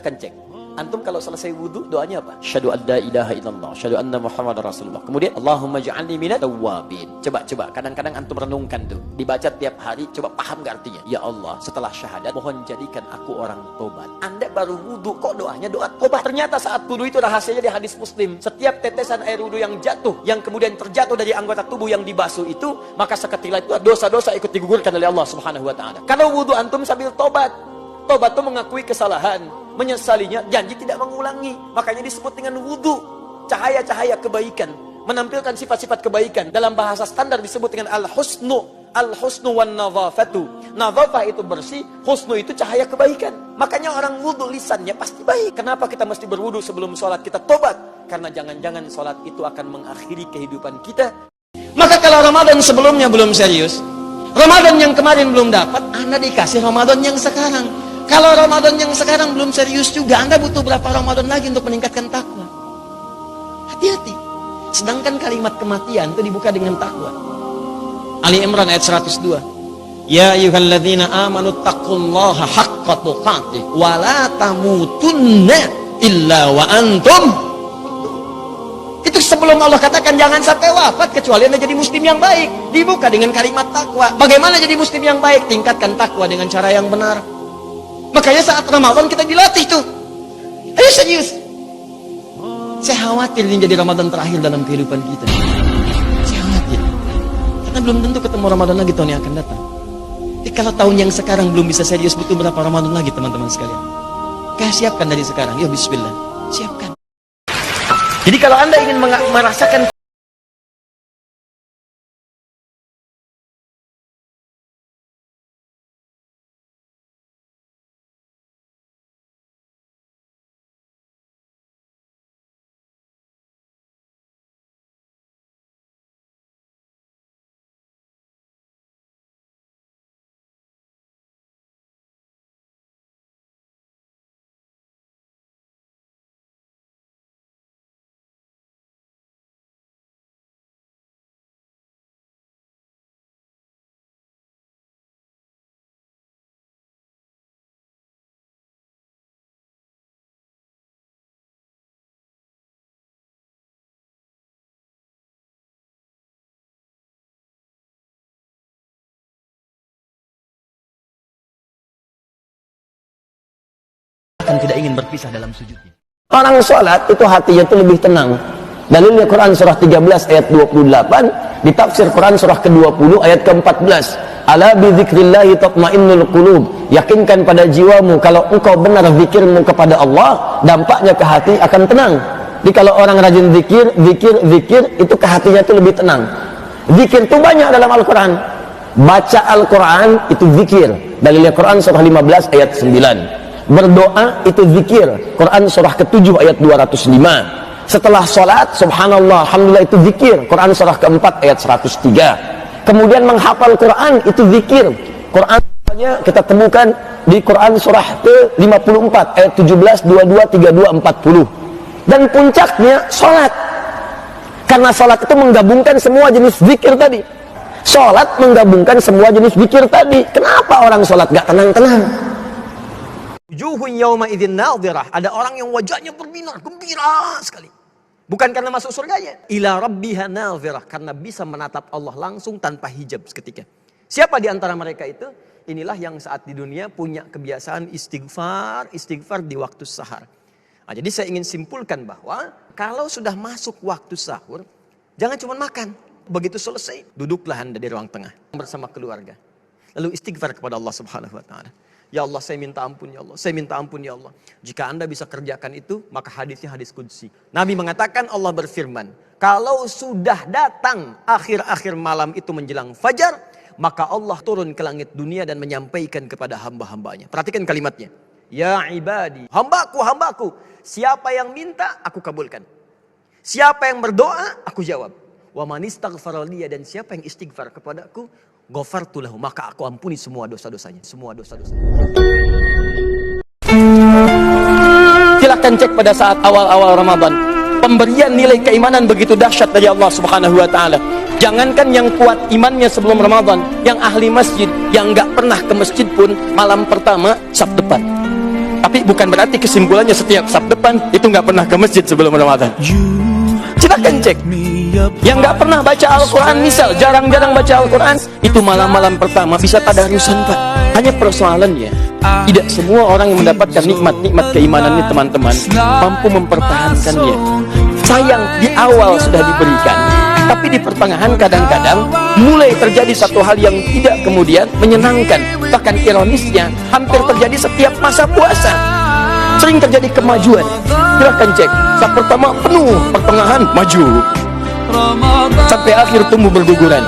silahkan cek. Antum kalau selesai wudu doanya apa? Asyhadu an la ilaha illallah, asyhadu anna Muhammadar Rasulullah. Kemudian Allahumma ja'alni minat tawwabin. Coba kadang-kadang antum renungkan tuh, dibaca tiap hari, coba paham gak artinya? Ya Allah, setelah syahadat mohon jadikan aku orang tobat. Anda baru wudu kok doanya doa tobat. Ternyata saat wudu itu rahasianya di hadis Muslim. Setiap tetesan air wudu yang jatuh, yang kemudian terjatuh dari anggota tubuh yang dibasuh itu, maka seketika itu dosa-dosa ikut digugurkan oleh Allah Subhanahu wa taala. Kalau wudu antum sambil tobat. Tobat itu mengakui kesalahan, menyesalinya, janji tidak mengulangi. Makanya disebut dengan wudu. Cahaya-cahaya kebaikan, menampilkan sifat-sifat kebaikan. Dalam bahasa standar disebut dengan al-husnu. Al-husnu wan nadhafatu. Nadhafah itu bersih, husnu itu cahaya kebaikan. Makanya orang wudu lisannya pasti baik. Kenapa kita mesti berwudu sebelum sholat kita tobat? Karena jangan-jangan sholat itu akan mengakhiri kehidupan kita. Maka kalau Ramadan sebelumnya belum serius, Ramadan yang kemarin belum dapat, Anda dikasih Ramadan yang sekarang. Kalau Ramadan yang sekarang belum serius juga, Anda butuh berapa Ramadan lagi untuk meningkatkan takwa? Hati-hati. Sedangkan kalimat kematian itu dibuka dengan takwa. Ali Imran ayat 102. Ya ayyuhalladzina amanu taqullaha haqqa tuqatih wa la tamutunna illa wa antum. Itu sebelum Allah katakan jangan sampai wafat kecuali Anda jadi muslim yang baik. Dibuka dengan kalimat takwa. Bagaimana jadi muslim yang baik? Tingkatkan takwa dengan cara yang benar. Makanya saat Ramadan kita dilatih tuh. Ayo serius. Saya khawatir ini jadi Ramadan terakhir dalam kehidupan kita. Saya khawatir. Karena belum tentu ketemu Ramadan lagi tahun yang akan datang. Jadi kalau tahun yang sekarang belum bisa serius, butuh berapa Ramadan lagi teman-teman sekalian? Kayak siapkan dari sekarang. Ya bismillah. Siapkan. Jadi kalau Anda ingin merasakan tidak ingin berpisah dalam sujudnya. Orang sholat itu hatinya itu lebih tenang. Dalilnya Quran surah 13 ayat 28, ditafsir Quran surah ke-20 ayat ke-14. Ala bi dzikrillahi tatmainnul qulub. Yakinkan pada jiwamu kalau engkau benar zikirmu kepada Allah, dampaknya ke hati akan tenang. Jadi kalau orang rajin zikir itu ke hatinya itu lebih tenang. Zikir itu banyak dalam Al-Quran. Baca Al-Quran itu zikir. Dalilnya Quran surah 15 ayat 9. Berdoa itu zikir. Quran surah ke-7 ayat 205. Setelah sholat, subhanallah, alhamdulillah itu zikir. Quran surah ke-4 ayat 103. Kemudian menghafal Quran itu zikir. Quran kita temukan di Quran surah ke-54 ayat 17, 22, 32, 40. Dan puncaknya sholat. Karena sholat itu menggabungkan semua jenis zikir tadi. Sholat menggabungkan semua jenis zikir tadi. Kenapa orang sholat gak tenang-tenang? Wujuhun yawma idzin nadhirah. Ada orang yang wajahnya berbinar, gembira sekali. Bukan karena masuk surganya. Ila rabbiha nadhirah. Karena bisa menatap Allah langsung tanpa hijab seketika. Siapa di antara mereka itu? Inilah yang saat di dunia punya kebiasaan istighfar di waktu sahar. Nah, jadi saya ingin simpulkan bahwa kalau sudah masuk waktu sahur, jangan cuma makan. Begitu selesai, duduklah Anda di ruang tengah bersama keluarga. Lalu istighfar kepada Allah Subhanahu wa taala. Ya Allah, saya minta ampun ya Allah. Saya minta ampun ya Allah. Jika Anda bisa kerjakan itu, maka hadisnya hadis qudsi. Nabi mengatakan, Allah berfirman, kalau sudah datang akhir-akhir malam itu menjelang fajar, maka Allah turun ke langit dunia dan menyampaikan kepada hamba-hambanya. Perhatikan kalimatnya. Ya ibadi, hambaku, siapa yang minta, aku kabulkan. Siapa yang berdoa, aku jawab. Wa man istaghfara liya, dan siapa yang istighfar kepadaku, ghafartu lahu, maka aku ampuni semua dosa-dosanya. Silakan cek pada saat awal-awal Ramadan. Pemberian nilai keimanan begitu dahsyat dari Allah Subhanahu wa taala. Jangankan yang kuat imannya sebelum Ramadan, yang ahli masjid, yang enggak pernah ke masjid pun malam pertama saf depan. Tapi bukan berarti kesimpulannya setiap Sabtu depan itu nggak pernah ke masjid sebelum Ramadan. Silahkan cek. Yang nggak pernah baca Al-Quran, misal jarang-jarang baca Al-Quran, itu malam-malam pertama bisa tadarusan, Pak. Hanya persoalannya, tidak semua orang yang mendapatkan nikmat-nikmat keimanan ini, teman-teman, mampu mempertahankannya. Sayang, di awal sudah diberikan, tapi di pertengahan kadang-kadang mulai terjadi satu hal yang tidak kemudian menyenangkan. Bahkan ironisnya, hampir terjadi setiap masa puasa. Sering terjadi kemajuan. Silahkan cek. Saat pertama penuh, pertengahan maju, sampai akhir tumbuh berguguran.